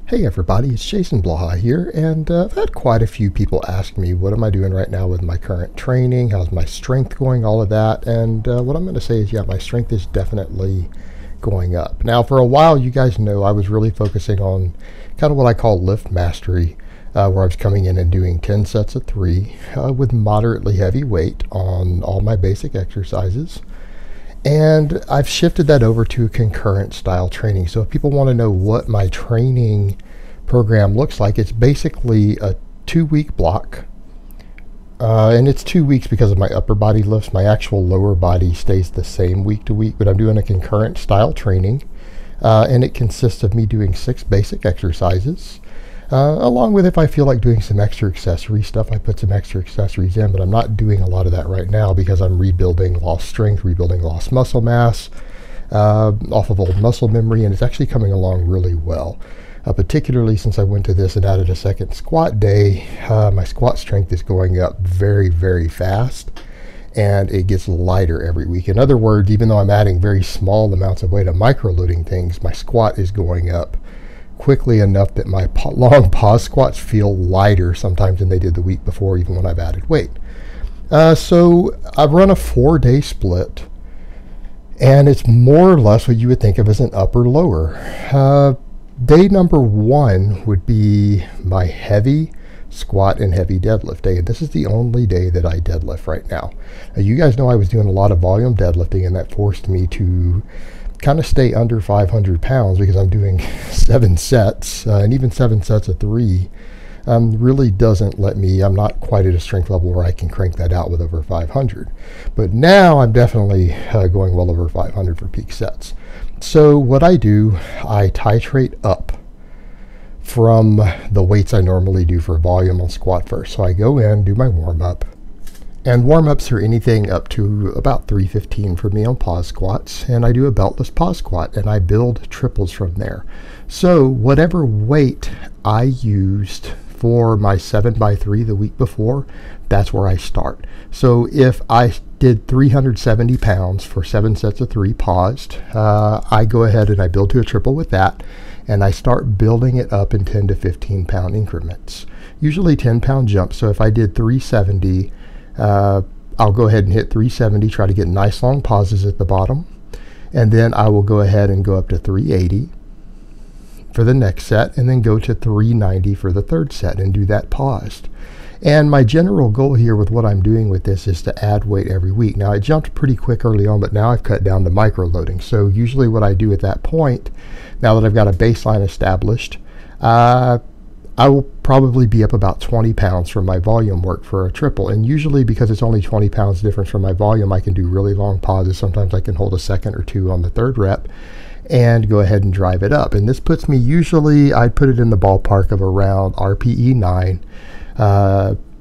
Hey everybody, it's Jason Blaha here, and I've had quite a few people ask me what am I doing right now with my current training, how's my strength going, all of that, and what I'm going to say is, yeah, my strength is definitely going up. Now, for a while, you guys know I was really focusing on kind of what I call lift mastery, where I was coming in and doing 10 sets of 3 with moderately heavy weight on all my basic exercises. And I've shifted that over to concurrent style training. So if people want to know what my training program looks like, it's basically a 2-week block. And it's 2 weeks because of my upper body lifts. My actual lower body stays the same week to week, but I'm doing a concurrent style training. And it consists of me doing 6 basic exercises. Along with, if I feel like doing some extra accessory stuff, I put some extra accessories in, but I'm not doing a lot of that right now because I'm rebuilding lost strength, rebuilding lost muscle mass off of old muscle memory, and it's actually coming along really well. Particularly since I went to this and added a second squat day, my squat strength is going up very, very fast, and it gets lighter every week. In other words, even though I'm adding very small amounts of weight, I'm micro-loading things, my squat is going up quickly enough that my long pause squats feel lighter sometimes than they did the week before, even when I've added weight. So I've run a 4-day split, and it's more or less what you would think of as an upper-lower. Day number 1 would be my heavy squat and heavy deadlift day, and this is the only day that I deadlift right now. You guys know I was doing a lot of volume deadlifting, and that forced me to kind of stay under 500 pounds because I'm doing 7 sets, and even 7 sets of 3 really doesn't let me, I'm not quite at a strength level where I can crank that out with over 500. But now I'm definitely going well over 500 for peak sets. So what I do, I titrate up from the weights I normally do for volume on squat first. So I go in, do my warm-up, and warm-ups are anything up to about 315 for me on pause squats, and I do a beltless pause squat, and I build triples from there. So whatever weight I used for my 7x3 the week before, that's where I start. So if I did 370 pounds for 7 sets of 3 paused, I go ahead and I build to a triple with that, and I start building it up in 10 to 15 pound increments, usually 10 pound jumps. So if I did 370, I'll go ahead and hit 370, try to get nice long pauses at the bottom, and then I will go ahead and go up to 380 for the next set, and then go to 390 for the third set and do that paused. And my general goal here with what I'm doing with this is to add weight every week. Now, I jumped pretty quick early on, but now I've cut down to micro loading. So usually what I do at that point, now that I've got a baseline established, I will probably be up about 20 pounds from my volume work for a triple. And usually, because it's only 20 pounds difference from my volume, I can do really long pauses. Sometimes I can hold a second or two on the third rep and go ahead and drive it up. And this puts me, usually I'd put it in the ballpark of around RPE 9.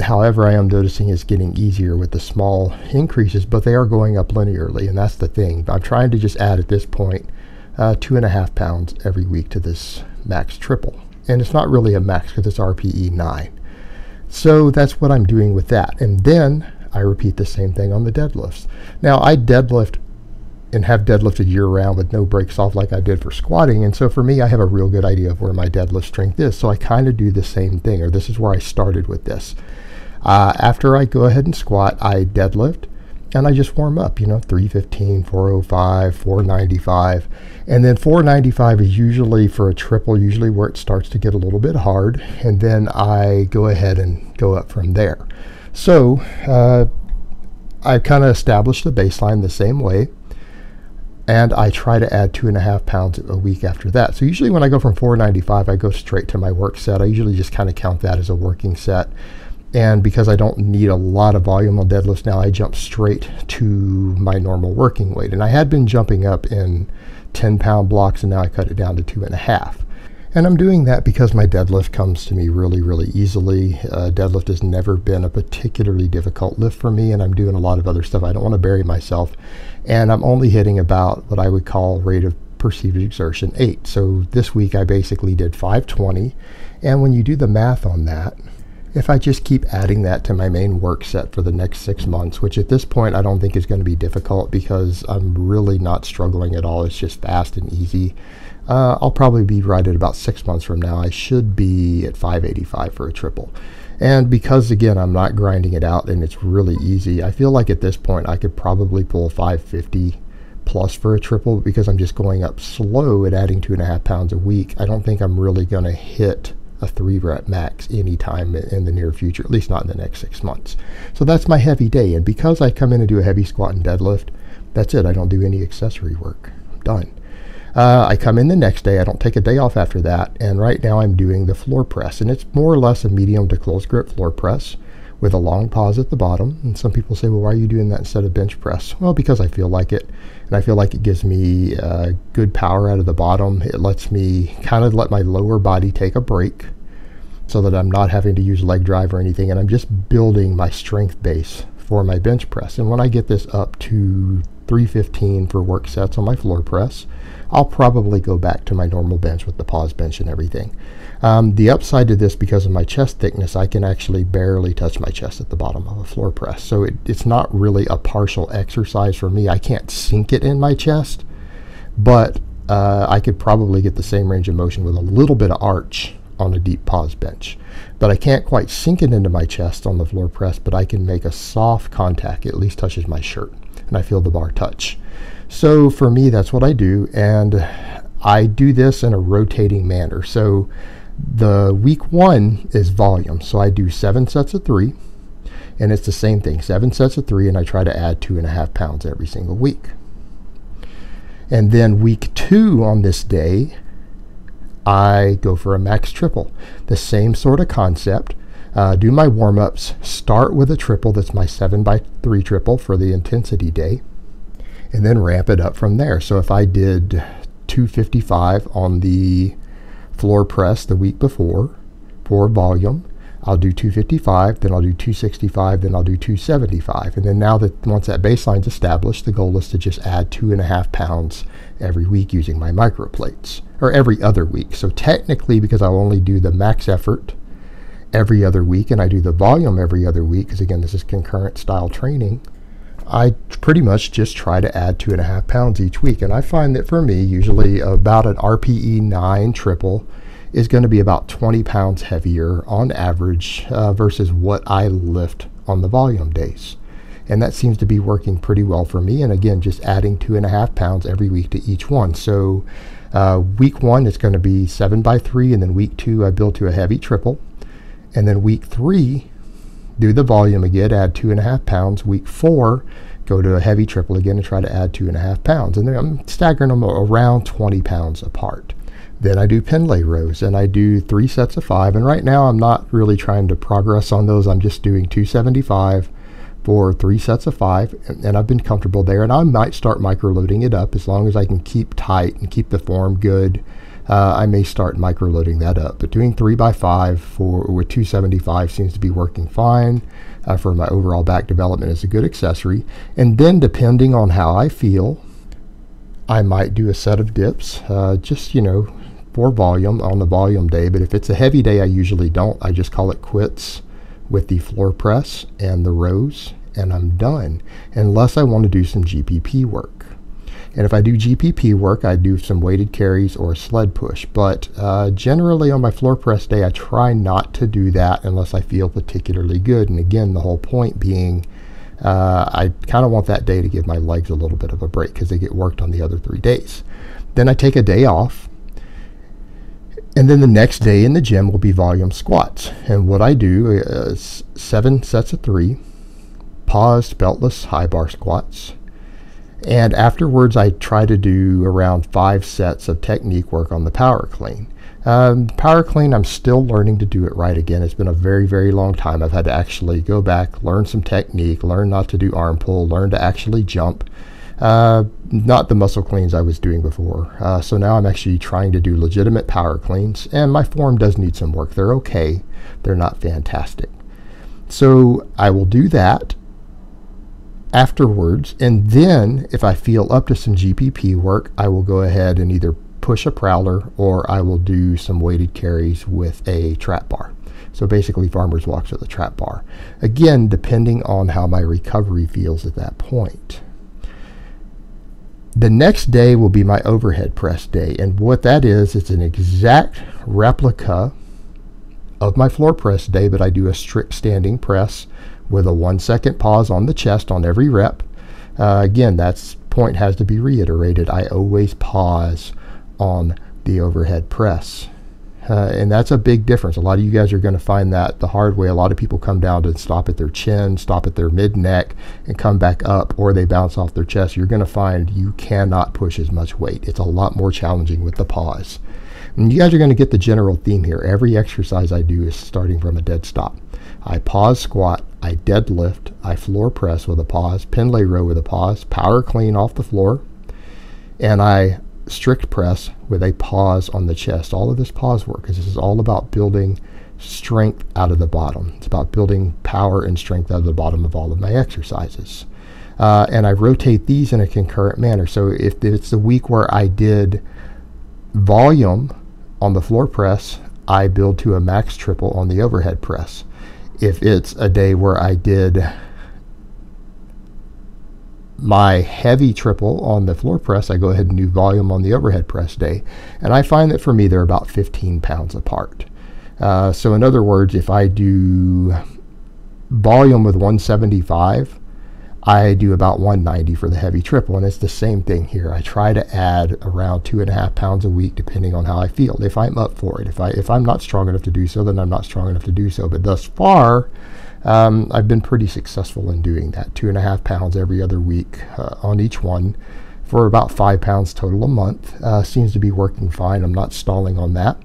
However, I am noticing it's getting easier with the small increases, but they are going up linearly, and that's the thing. I'm trying to just add at this point 2.5 pounds every week to this max triple. And it's not really a max because it's RPE 9. So that's what I'm doing with that. And then I repeat the same thing on the deadlifts. Now, I deadlift and have deadlifted year-round with no breaks off like I did for squatting. And so for me, I have a real good idea of where my deadlift strength is. So I kind of do the same thing, or this is where I started with this. After I go ahead and squat, I deadlift, and I just warm up, 315, 405, 495. And then 495 is usually for a triple, usually where it starts to get a little bit hard. And then I go ahead and go up from there. So I've kind of established the baseline the same way. And I try to add 2.5 pounds a week after that. So usually when I go from 495, I go straight to my work set. I usually just kind of count that as a working set. And because I don't need a lot of volume on deadlifts now, I jump straight to my normal working weight. And I had been jumping up in 10-pound blocks, and now I cut it down to 2.5. And I'm doing that because my deadlift comes to me really, really easily. Deadlift has never been a particularly difficult lift for me, and I'm doing a lot of other stuff. I don't want to bury myself. And I'm only hitting about what I would call rate of perceived exertion 8. So this week I basically did 520. And when you do the math on that, if I just keep adding that to my main work set for the next 6 months, which at this point I don't think is going to be difficult because I'm really not struggling at all. It's just fast and easy. I'll probably be right at about 6 months from now. I should be at 585 for a triple. And because, again, I'm not grinding it out and it's really easy, I feel like at this point I could probably pull 550 plus for a triple, because I'm just going up slow at adding 2.5 pounds a week. I don't think I'm really going to hit a 3 rep max anytime in the near future, at least not in the next 6 months. So that's my heavy day. And because I come in and do a heavy squat and deadlift, that's it. I don't do any accessory work. I'm done. I come in the next day. I don't take a day off after that. And right now I'm doing the floor press. And it's more or less a medium to close grip floor press with a long pause at the bottom. And some people say, well, why are you doing that instead of bench press? Well, because I feel like it. And I feel like it gives me good power out of the bottom. It lets me kind of let my lower body take a break so that I'm not having to use leg drive or anything. And I'm just building my strength base for my bench press. And when I get this up to 315 for work sets on my floor press, I'll probably go back to my normal bench with the pause bench and everything. The upside to this, because of my chest thickness, I can actually barely touch my chest at the bottom of a floor press. So it's not really a partial exercise for me. I can't sink it in my chest, but I could probably get the same range of motion with a little bit of arch on a deep pause bench. But I can't quite sink it into my chest on the floor press, but I can make a soft contact. It at least touches my shirt, and I feel the bar touch. So for me, that's what I do, and I do this in a rotating manner. So the week 1 is volume. So I do 7 sets of 3, and it's the same thing, 7 sets of 3, and I try to add 2.5 pounds every single week. And then week 2 on this day, I go for a max triple. The same sort of concept. Do my warm-ups, start with a triple that's my 7x3 triple for the intensity day, and then ramp it up from there. So if I did 255 on the floor press the week before for volume, I'll do 255, then I'll do 265, then I'll do 275. And then now that once that baseline's established, the goal is to just add 2.5 pounds every week using my micro plates, or every other week. So technically, because I'll only do the max effort every other week and I do the volume every other week, because again, this is concurrent style training, I pretty much just try to add 2.5 pounds each week. And I find that for me, usually about an RPE 9 triple is going to be about 20 pounds heavier on average versus what I lift on the volume days. And that seems to be working pretty well for me. And again, just adding 2.5 pounds every week to each one. So week 1 is going to be 7x3, and then week 2 I build to a heavy triple. And then week 3, do the volume again, add 2.5 pounds. Week 4, go to a heavy triple again and try to add 2.5 pounds. And then I'm staggering them around 20 pounds apart. Then I do Pendlay rows, and I do 3 sets of 5. And right now I'm not really trying to progress on those. I'm just doing 275 for 3 sets of 5, and I've been comfortable there. And I might start micro-loading it up as long as I can keep tight and keep the form good. I may start micro-loading that up, but doing 3x5 with 275 seems to be working fine for my overall back development as a good accessory. And then depending on how I feel, I might do a set of dips, just, you know, for volume on the volume day. But if it's a heavy day, I usually don't. I just call it quits with the floor press and the rows, and I'm done, unless I want to do some GPP work. And if I do GPP work, I do some weighted carries or sled push. But generally on my floor press day, I try not to do that unless I feel particularly good. And again, the whole point being, I kind of want that day to give my legs a little bit of a break because they get worked on the other 3 days. Then I take a day off. And then the next day in the gym will be volume squats. And what I do is 7 sets of 3, paused beltless high bar squats. And afterwards, I try to do around 5 sets of technique work on the power clean. Power clean, I'm still learning to do it right again. It's been a very, very long time. I've had to actually go back, learn some technique, learn not to do arm pull, learn to actually jump. Not the muscle cleans I was doing before. So now I'm actually trying to do legitimate power cleans, and my form does need some work. They're okay. They're not fantastic. So I will do that afterwards, and then if I feel up to some GPP work, I will go ahead and either push a prowler or I will do some weighted carries with a trap bar. So basically farmer's walks with a trap bar. Again, depending on how my recovery feels at that point. The next day will be my overhead press day, and what that is, it's an exact replica of my floor press day, but I do a strict standing press with a 1 second pause on the chest on every rep. Again, that point has to be reiterated. I always pause on the overhead press. And that's a big difference. A lot of you guys are going to find that the hard way. A lot of people come down to stop at their chin, stop at their mid-neck, and come back up, or they bounce off their chest. You're going to find you cannot push as much weight. It's a lot more challenging with the pause. And you guys are going to get the general theme here. Every exercise I do is starting from a dead stop. I pause squat, I deadlift, I floor press with a pause, pin lay row with a pause, power clean off the floor, and I strict press with a pause on the chest. All of this pause work, because this is all about building strength out of the bottom. It's about building power and strength out of the bottom of all of my exercises. And I rotate these in a concurrent manner. So if it's the week where I did volume on the floor press, I build to a max triple on the overhead press. If it's a day where I did my heavy triple on the floor press, I go ahead and do volume on the overhead press day. And I find that for me, they're about 15 pounds apart. So in other words, if I do volume with 175, I do about 190 for the heavy triple. And it's the same thing here. I try to add around 2.5 pounds a week, depending on how I feel, if I'm up for it. If I'm not strong enough to do so, then I'm not strong enough to do so. But thus far, I've been pretty successful in doing that. 2.5 pounds every other week on each one for about 5 pounds total a month. Seems to be working fine. I'm not stalling on that.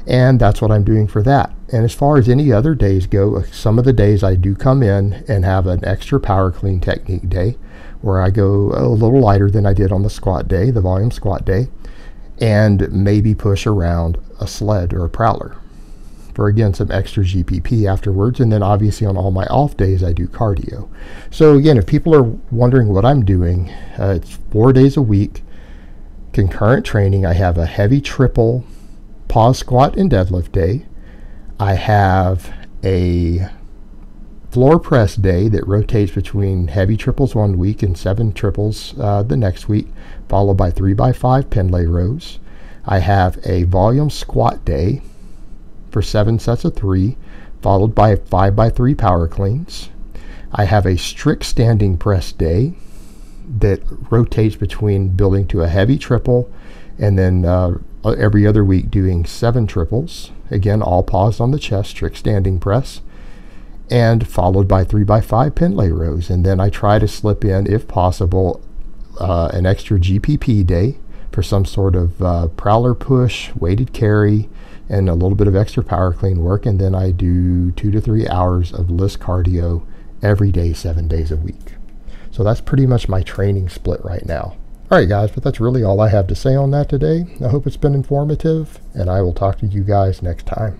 And that's what I'm doing for that. And as far as any other days go, some of the days I do come in and have an extra power clean technique day where I go a little lighter than I did on the squat day, the volume squat day, and maybe push around a sled or a prowler for, again, some extra GPP afterwards. And then obviously on all my off days, I do cardio. So again, if people are wondering what I'm doing, it's 4 days a week, concurrent training. I have a heavy triple, pause squat and deadlift day. I have a floor press day that rotates between heavy triples 1 week and 7 triples the next week, followed by 3x5 pin lay rows. I have a volume squat day for 7 sets of 3, followed by 5x3 power cleans. I have a strict standing press day that rotates between building to a heavy triple and then every other week doing 7 triples. Again, all paused on the chest, strict standing press, and followed by 3x5 pin lay rows. And then I try to slip in, if possible, an extra GPP day for some sort of prowler push, weighted carry, and a little bit of extra power clean work. And then I do 2 to 3 hours of list cardio every day, 7 days a week. So that's pretty much my training split right now. All right, guys, but that's really all I have to say on that today. I hope it's been informative, and I will talk to you guys next time.